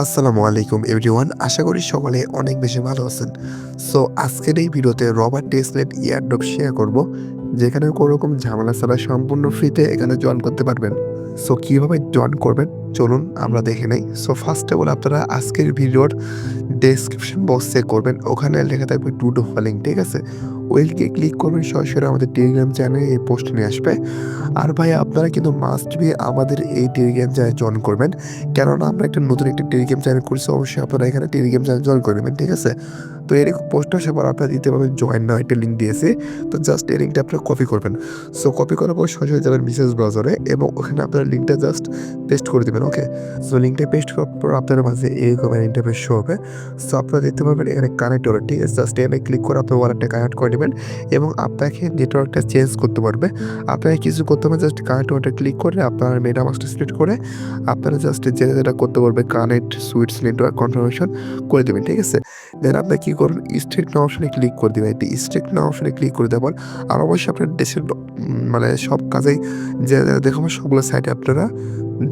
আসসালামু আলাইকুম এভরিওয়ান। আশা করি সকলে অনেক বেশি ভালো আছেন। সো আজকের এই ভিডিওতে রবার টেসলেট এয়ারড্রপ শেয়ার করব, যেখানে কোনো রকম ঝামেলা ছাড়া সম্পূর্ণ ফ্রিতে এখানে জয়েন করতে পারবেন। সো কিভাবে জয়েন করবেন চলুন আমরা দেখে নেই। সো ফার্স্ট অফ অল আপনারা আজকের ভিডিওর ডেসক্রিপশন বক্স চেক করবেন, ওখানে লেখা থাকবে টু ডু লিঙ্ক, ঠিক আছে? ওই লিঙ্কে ক্লিক করবেন, সরাসরি আমাদের টেলিগ্রাম চ্যানেলে এই পোস্ট নিয়ে আসবে। আর ভাই আপনারা কিন্তু মাস্ট বি আমাদের এই টেলিগ্রাম চ্যানেল জয়েন করবেন, কেননা আমরা নতুন একটা টেলিগ্রাম চ্যানেল করছি। অবশ্যই আপনারা এখানে টেলিগ্রাম চ্যানেল জয়েন করে নেবেন, ঠিক আছে? তো এরকম পোস্ট আসার পর আপনারা দিতে পারবেন জয়েন নাও একটা লিঙ্ক দিয়েছে। তো জাস্ট এই লিঙ্কটা আপনারা কপি করবেন। সো কপি করার পর সরাসরি যাবেন মেসেজ ব্রাউজারে এবং ওখানে আপনারা লিঙ্কটা জাস্ট পেস্ট করে দেবেন। ওকে, সো লিঙ্কটা পেস্ট করার পর আপনার মাঝে এরকম ইন্টারফেস শো হবে। সো আপনারা দেখতে পারবেন এখানে কানেক্ট ওয়ালেট, ঠিক আছে? জাস্ট এখানে ক্লিক করে আপনার ওয়ালেটটা কানেক্ট করে নেবেন এবং আপনাকে নেটওয়ার্কটা চেঞ্জ করতে পারবে। আপনাকে কিছু করতে হবে, জাস্ট কানেক্ট ওয়ালেটে ক্লিক করে আপনার মেটামাস্কটা সিলেক্ট করে আপনারা জাস্ট যেটা করতে পারবে কানেক্ট সুইটস নেটওয়ার্ক কনফার্মেশন করে দেবেন, ঠিক আছে? দেন আপনি কি করবেন, স্ট্রিক্ট নাও অপশনে ক্লিক করে দেবেন। এটি স্ট্রিক্ট নাও অপশনে ক্লিক করে দেওয়ার পর আর অবশ্যই আপনার দেশের মানে সব কাজেই যে দেখাবো সবগুলো সাইটে আপনারা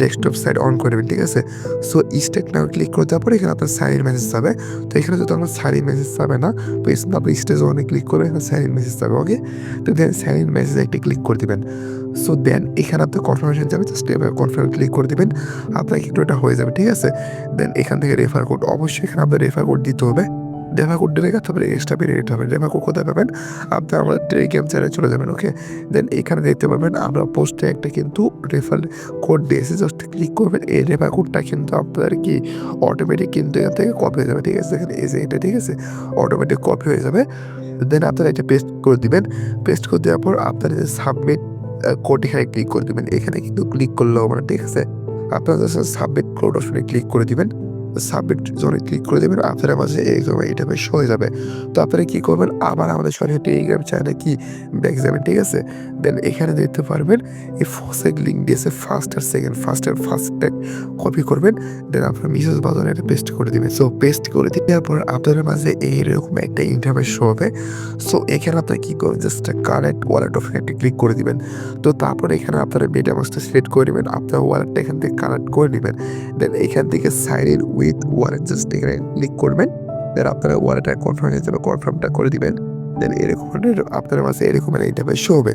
ডেস্কটপ সাইট অন করবেন, ঠিক আছে? সো স্ট্রিক্ট নাও ক্লিক করে দেওয়ার পরে এখানে আপনার সাইন ইন মেসেজ যাবে। তো এখানে যদি আপনার সাইন ইন মেসেজ যাবে না, তো আপনি স্টেজ ওয়ানে ক্লিক করবেন, এখানে সাইন ইন মেসেজ যাবে। ওকে, তো দেন সাইন ইন মেসেজ একটি ক্লিক করে দেবেন। সো দেন এখানে আপনার কনফার্মেশন যাবে, জাস্ট কনফার্ম ক্লিক করে দেবেন, আপনার কিন্তু এটা হয়ে যাবে, ঠিক আছে? দেন এখান থেকে রেফার কোড, অবশ্যই এখানে আপনার রেফার কোড দিতে হবে। রেফার কোড দিলে তারপরে এক্সট্রা বেনিফিট হবে। রেফার কোড কোথায় পাবেন, আপনি আমাদের টেলিগ্রাম চ্যানেলে চলে যাবেন। ওকে, দেন এখানে দেখতে পাবেন আমরা পোস্টে একটা কিন্তু রেফার কোড দিয়েছি, জাস্ট ক্লিক করবেন। এই রেফার কোডটা কিন্তু আপনার কি অটোমেটিক কিন্তু এখান থেকে কপি হয়ে যাবে, ঠিক আছে? এখানে এই যে এটা, ঠিক আছে, অটোমেটিক কপি হয়ে যাবে। দেন আপনারা এটা পেস্ট করে দিবেন। পেস্ট করে দেওয়ার পর আপনারা যে সাবমিট কোড এখানে ক্লিক করে দিবেন। এখানে কিন্তু ক্লিক করলেও মানে, ঠিক আছে, আপনারা জাস্ট সাবমিট কোড অপশনে ক্লিক করে দিবেন। সাবমিট জোনে ক্লিক করে দেবেন, আপনার মাঝে এরকম এটা বেশ হয়ে যাবে। তো আপনারা কি করবেন, আবার আমাদের সরাসরি টেলিগ্রাম চ্যানেলে কি ব্যাক যাবেন, ঠিক আছে? দেন এখানে দেখতে পারবেন এই ফসেক লিঙ্ক দিয়েছে, ফার্স্ট আর সেকেন্ড, ফার্স্টটা কপি করবেন। দেন আপনার মিসেস বাজারে এটা পেস্ট করে দিবেন। সো পেস্ট করে দেওয়ার পর আপনার মাঝে এইরকম একটা ইন্টারফেস শো হবে। সো এখানে আপনারা কি করবেন, জাস্ট কানেক্ট ওয়ালেট অপশনে একটা ক্লিক করে দিবেন। তো তারপরে এখানে আপনারা মেটামাস্কটা সিলেক্ট করে নেবেন, আপনার ওয়ালেটটা এখান থেকে কানেক্ট করে নেবেন। দেন এখান থেকে sign in with wallet just এখানে ক্লিক করবেন। দেন আপনারা ওয়ালেটটা কনফার্ম হয়ে যাবে, কনফার্মটা করে দিবেন। দেন এরকম আপনার মাঝে এরকম ইন্টারফেস শো হবে।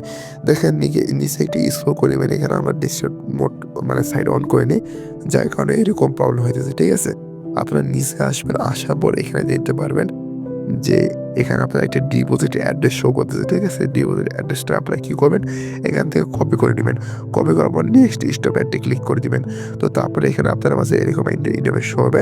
দেখেন নিচে একটি স্ক্রল করে নেবেন, এখানে আমরা ডেস্কটপ মোড মানে সাইড অন করে নিই, যার কারণে এরকম প্রবলেম হইতেছে, ঠিক আছে? আপনারা নিচে আসবেন, আসার পর এখানে দেখতে পারবেন যে এখানে আপনার একটা ডিপোজিট অ্যাড্রেস শো করতেছে, ঠিক আছে? ডিপোজিট অ্যাড্রেসটা আপনারা কী করবেন, এখান থেকে কপি করে নেবেন। কপি করার পর নেক্সট স্টপ অ্যাডে ক্লিক করে দিবেন। তো তারপরে এখানে আপনার মাঝে এরকম ইন্টারফেস শো হবে।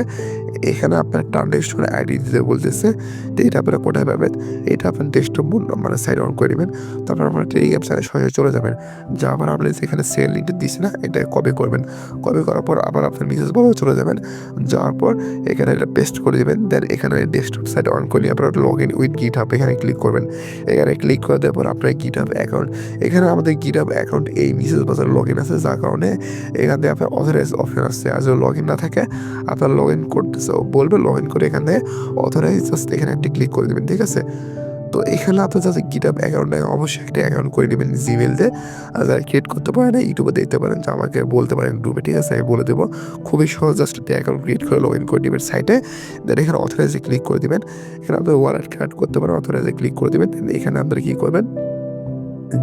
এখানে আপনার ট্রানজেকশন আইডি দিতে বলতেছে, তো এটা আপনারা কোথায় পাবেন, এটা আপনার ডেস্কটপ মানে সাইড অন করে নেবেন। তারপর আপনার টেলিগ্রাম চ্যানেলে সরাসরি চলে যাবেন, যাওয়ার আমরা যেখানে সেল লিঙ্কটা দিচ্ছি না, এটা কপি করবেন। কপি করার পর আবার আপনার মেসেজ বক্সে চলে যাবেন, যাওয়ার পর এখানে এটা পেস্ট করে দেবেন। দেন এখানে ডেস্কটপ সাইড অন করে আপনারা লগ ইন উইথ গিটহাব এখানে ক্লিক করবেন। এখানে ক্লিক করে দেওয়ার পর আপনার গিটহাব অ্যাকাউন্ট, এখানে আমাদের গিটহাব অ্যাকাউন্ট এই মিসেস বাজার লগ ইন আছে, যার কারণে এখান থেকে আপনার অথরাইজ অপশন আসছে। আর যদি লগ ইন না থাকে আপনার লগ ইন করতেছে বলবে, লগ ইন করে এখান থেকে অথরাইজ জাস্ট এখানে একটি ক্লিক করে দেবেন, ঠিক আছে? তো এখানে আপনার যাতে গিটহাব অ্যাকাউন্ট অবশ্যই একটা অ্যাকাউন্ট করে নেবেন জিমেল দিয়ে। আর যারা ক্রিয়েট করতে পারেন না, ইউটিউবে দেখতে পারেন, যে আমাকে বলতে পারেন গ্রুপে, ঠিক আছে? আমি বলে দেবো। খুবই সহজ, জাস্ট একটা অ্যাকাউন্ট ক্রিয়েট করে লগ ইন করে দেবেন সাইটে। দেন এখানে অথরাইজে ক্লিক করে দেবেন। এখানে আপনার ওয়ালেট কার্ড করতে পারেন, অথরাইজে ক্লিক করে দেবেন। দেন এখানে আপনারা কী করবেন,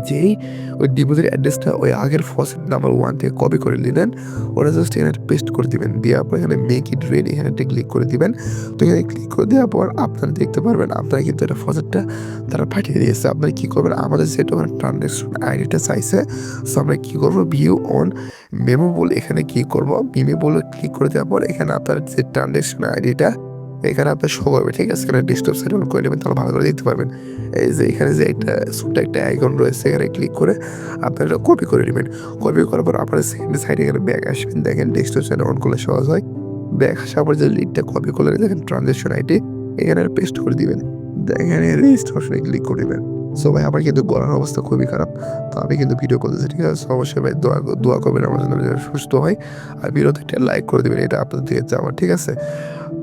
যেই ওই ডিপোজিট অ্যাড্রেসটা ওই আগের ফসেট নাম্বার 1 থেকে কপি করে নিলেন, ওটা জাস্ট এখানে পেস্ট করে দিবেন। দেওয়ার পর এখানে মেক ইট রেড এখানে একটা ক্লিক করে দিবেন। তো এখানে ক্লিক করে দেওয়ার পর আপনারা দেখতে পারবেন আপনারা কিন্তু এটা ফসেটটা তারা পাঠিয়ে দিয়েছে। আপনারা কী করবেন, আমাদের যেটা ওখানে ট্রানজ্যাকশন আইডিটা চাইছে, সো আমরা কী করবো, ভিউ অন মেমো বলে এখানে কী করবো, মেমো বলে ক্লিক করে দেওয়ার পর এখানে আপনার যে ট্রানজ্যাকশন আইডিটা এখানে আপনার শো করবে, ঠিক আছে? এখানে ডেস্কটপ সাইড অন করে নেবেন, তাহলে ভালো করে দেখতে পারবেন। এই যে এখানে যে একটা ছোট্ট একটা আইকন রয়েছে, এখানে ক্লিক করে আপনারা এটা কপি করে নেবেন। কপি করার পর আপনারা সেকেন্ড সাইডে এখানে ব্যাক আসবেন, দেখেন ডেস্কটপ সাইড অন করলে সহজ হয়। ব্যাক আসার পর যে লিডটা কপি করলে দেখেন ট্রানজ্যাকশন আইডি এখানে পেস্ট করে দিবেন। দেখেন রেজিস্ট্রেশনে ক্লিক করে দেবেন। সো ভাই আমার কিন্তু গলার অবস্থা খুবই খারাপ, তো আমি কিন্তু ভিডিও করতেছি, ঠিক আছে? অবশ্যই ভাই দোয়া করবেন আমার জন্য যেন সুস্থ হয়। আর ভিডিওতে একটা লাইক করে দেবেন, এটা আপনাদের দিকে যাওয়ার, ঠিক আছে?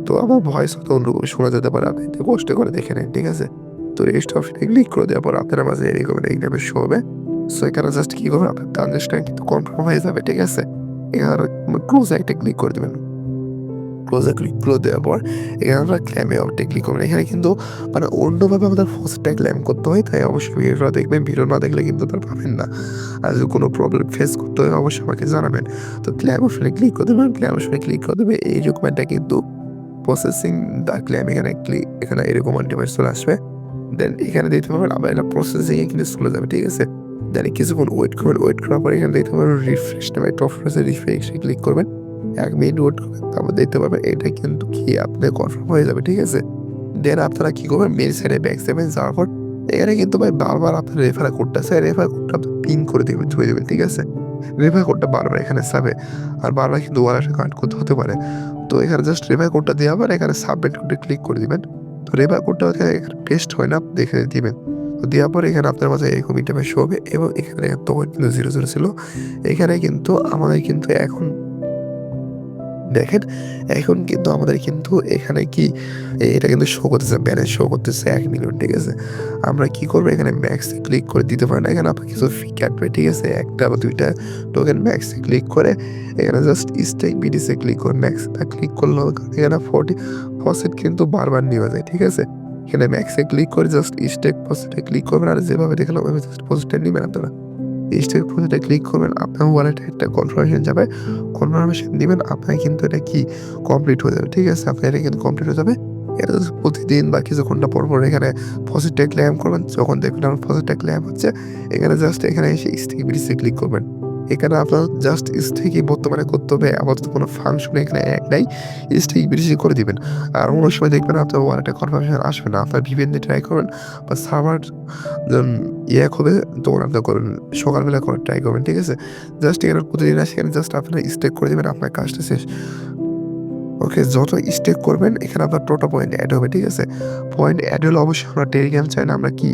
তো আমার ভয়েস হয়তো অন্যরকম শোনা যেতে পারে, আপনি একটু কষ্ট করে দেখে নেন, ঠিক আছে? তো রেজিস্ট অপশনে ক্লিক করে দেওয়ার পর আপনার মাঝে এরকম ইন্টারফেস শো হবে। সো এখানে জাস্ট কী করবেন, আপনার ট্রানজ্যাকশন কিন্তু কনফার্ম হয়ে যাবে, ঠিক আছে? এখানে ক্লোজ একটা ক্লিক করে দেবেন। ক্লোজে ক্লিক দেওয়ার পর এখানে আমরা ক্লেমে অপশনে ক্লিক করবেন। এখানে কিন্তু মানে অন্যভাবে আমাদের ফসেটটা ক্লেম করতে হয়, তাই অবশ্যই ভিডিওটা দেখবেন। ভিডিও না দেখলে কিন্তু তার পাবেন না। আর যদি কোনো প্রবলেম ফেস করতে হয় অবশ্যই আমাকে জানাবেন। তো ক্লেম অপশনে ক্লিক করে দেবেন। ক্লেম অপশনে ক্লিক করে দেবে এই ডকুমেন্টটা কিন্তু প্রসেসিং দ্য ক্লেম এখানে এরকম ডিভাইস চলে আসবে। দেন এখানে দেখতে পাবেন আবার এটা প্রসেসিং এ কিন্তু চলে যাবে, ঠিক আছে? দেন কিছুক্ষণ ওয়েট করবেন। ওয়েট করার পর এখানে দেখতে পাবেন রিফ্রেশ নামে একটা অপশন আছে, রিফ্রেশে ক্লিক করবেন। ১ মিনিট ওয়েট করবেন, তারপর দেখতে পাবেন এটা কিন্তু কি আপনার কনফার্ম হয়ে যাবে, ঠিক আছে? দেন আপনারা কি করবেন, মেইন সাইডে ব্যাক যাবেন। যাওয়ার পর এখানে কিন্তু ভাই বারবার আপনার রেফারেল কোডটা আছে, রেফারেল কোডটা আপনি পিন করে দিবেন, ধুয়ে দিবেন, ঠিক আছে? রেফারেল কোডটা বারবার এখানে যাবে। আর বারবার কিন্তু ওয়ালেটে কানেক্ট করতে হতে পারে। তো এখানে জাস্ট রেফারেল কোডটা দেওয়ার পর এখানে সাবমিট কোডে ক্লিক করে দিবেন। তো রেফারেল কোডটা এখানে পেস্ট হয় না, দেখে দিবেন। তো দেওয়ার পর এখানে আপনার মাঝে এরকম ইন্টারফেস শো হবে এবং এখানে তখন কিন্তু ০০ ছিল। এখানে কিন্তু আমাদের কিন্তু এখন দেখেন, এখন কিন্তু আমাদের কিন্তু এখানে কি এটা কিন্তু শো করতেছে, ব্যালেন্স শো করতেছে ১ মিলিয়ন, ঠিক আছে? আমরা কি করবো, এখানে ম্যাক্সে ক্লিক করে দিতে পারেন। এখানে আপনার কিছু ফি কাটবে, ঠিক আছে? ১ টা বা ২ টা টোকেন ম্যাক্সে ক্লিক করে এখানে জাস্ট স্টেক বিডিসে ক্লিক করে ম্যাক্সটা ক্লিক করলেও এখানে 40 ফসেট কিন্তু বারবার নেওয়া যায়, ঠিক আছে? এখানে ম্যাক্সে ক্লিক করে জাস্ট স্টেক প্রসেসে ক্লিক করবেন আর যেভাবে দেখলাম ওইভাবে জাস্ট প্রসেসটা নিবেন আপনারা। স্টেক প্রসেসে ক্লিক করবেন, আপনার ওয়ালেটে একটা কনফার্মেশন যাবে। কনফার্মেশন দিবেন, আপনার কিন্তু এটা কি কমপ্লিট হয়ে যাবে, ঠিক আছে? আপনার এটা কিন্তু কমপ্লিট হয়ে যাবে। এটা জাস্ট প্রতিদিন বা কিছু ঘন্টা পর এখানে ফসেটটা ক্লেম করবেন। যখন দেখবেন আপনার ফসেটটা ক্লেম হচ্ছে, এখানে জাস্ট এখানে এসে স্টেক বিডিসে ক্লিক করবেন। এখানে আপনার জাস্ট স্টেকই বর্তমানে করতে হবে। আপাতত কোনো ফাংশন এখানে অ্যাড নাই। স্টেক বিডিসি করে দিবেন। আর অন্য সময় দেখবেন আপনার ওয়ালেটে কনফার্মেশন আসবে না। আপনার VPN দিয়ে ট্রাই করবেন বা সার্ভার যখন হবে তখন আপনার করবেন, সকালবেলা করার ট্রাই করবেন, ঠিক আছে? জাস্ট এখানে প্রতিদিন আসে এখানে জাস্ট আপনারা স্টেক করে দিবেন, আপনার কাজটা শেষ। ওকে, যত স্টেক করবেন এখানে আপনার টোটাল পয়েন্ট এড হবে, ঠিক আছে? পয়েন্ট এড হলে অবশ্যই আমরা টেলিগ্রাম চাই না, আমরা কি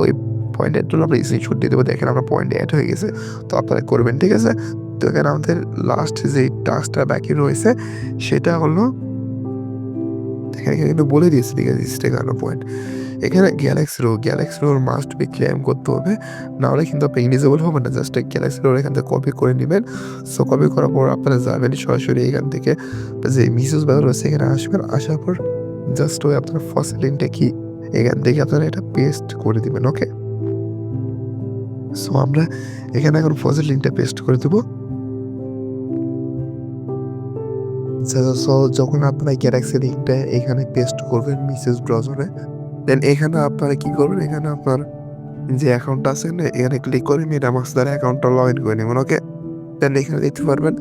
ওই পয়েন্ট এড হলে আমরা স্ক্রিনশট দিয়ে দেবো। দেখেন আমরা পয়েন্ট এড হয়ে গেছে। তো আপনারা করবেন, ঠিক আছে? তো এখানে আমাদের লাস্ট যে টাস্কটা বাকি রয়েছে সেটা হলো এখানে কিন্তু বলে দিয়েছে, ঠিক আছে? স্টেক আনো পয়েন্ট। এখানে গ্যালাক্সি রো মাস্ট বি ক্লেম করতে হবে। নাহলে কিন্তু আপনি ইলিজিবল হবেন না। জাস্ট গ্যালাক্সি রো এখান থেকে কপি করে নিবেন। সো কপি করার পর আপনারা যাবেন সরাসরি এখান থেকে যে মিসেস বাজার রয়েছে এখানে আসবেন। আসার পর জাস্ট ওই আপনার ফার্স্ট লিঙ্কটা কি এখান থেকে আপনারা এটা পেস্ট করে দিবেন, ওকে? সো আমরা এখানে এখন ফার্স্ট লিঙ্কটা পেস্ট করে দেবো। সো যখন আপনারা গ্যালাক্সি লিঙ্কটা এখানে পেস্ট করবেন মিসেস ব্রাউজারে, দেন এখানে আপনারা কি করবেন, এখানে আপনার যে অ্যাকাউন্টটা আছে না এখানে ক্লিক করে মেটামাক্স দ্বারা অ্যাকাউন্টটা লগ ইন করে নেবেন, ওকে? দেন এখানে দেখতে পারবেন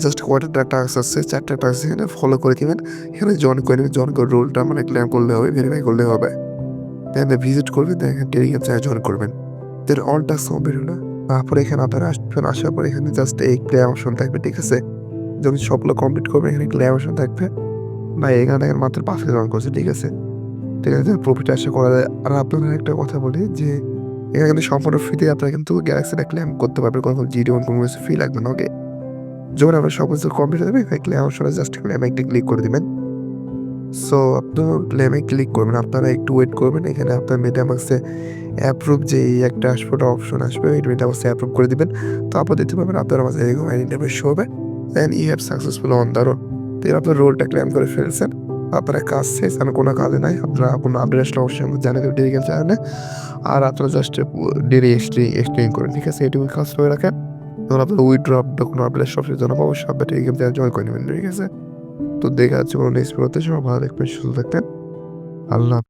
জাস্ট কয়টা টাস্ক আছে, 4টা টাস্ক এখানে ফলো করে দিবেন। এখানে জয়েন করে নেবেন, জয়েন করে রোলটা মানে ক্লেম করলে হবে, ভেরিফাই করলে হবে। দেন ভিজিট করবেন, দেন এখানে টেলিগ্রাম চ্যানেল জয়েন করবেন। দেন অল টাস্ক কমপ্লিট হলো। তারপরে এখানে আপনারা আসবেন, আসার পর এখানে জাস্ট এই ক্লেম অপশন থাকবে, ঠিক আছে? যখন সবগুলো কমপ্লিট করবেন এখানে ক্লেম অপশন থাকবে। ভাই এখানে দেখেন মাত্র ৫ জয়েন করছে, ঠিক আছে? ঠিক আছে, প্রফিট আশা করা যায়। আর আপনাদের একটা কথা বলি যে এখানে কিন্তু সম্পূর্ণ ফ্রিতে আপনারা কিন্তু গ্যালাক্সিটা ক্লেম করতে পারবেন। কোনো জিডি কোনো কিছু ফি লাগবে না, ওকে? যখন আপনার সব কিছু কমপ্লিট হয়ে যাবে এখানে ক্লেম অপশনে জাস্ট ক্লেমে একটা ক্লিক করে দিবেন। সো আপনার ক্লেমে ক্লিক করবেন, আপনারা একটু ওয়েট করবেন। এখানে আপনার মেটামাক্সে অ্যাপ্রুভ যে এই একটা আসবে অপশন আসবে, এই মেটামাক্সে অ্যাপ্রুভ করে দিবেন। তারপর দেখতে পাবেন আপনার মাঝে এরকম ইন্টারফেস শো হবে। Then you have successful on the role. তো আপনার রোলটা ক্লেম করে ফেলছেন। আপনার কাজ শেষ, আর কোনো কাজে নাই। আপনারা কোনো আপডেট আসলে অবশ্যই আমাকে জানিয়ে দেবেন টেলিগ্রাম চ্যানেলে। আর আপনারা জাস্ট ডেলি এক্সচেঞ্জ করেন, ঠিক আছে? এটুকু কাজ করে রাখেন। যখন আপনার উইথড্রপ বা কোনো আপডেট সবচেয়ে জানাবো অবশ্যই আপনার টেলিগ্রাম চ্যানেল জয়েন করে নেবেন, ঠিক আছে? তো দেখা যাচ্ছে কোনো নেক্সট ভিডিওতে। সবাই ভালো থাকবেন, সুস্থ থাকবেন। আল্লাহ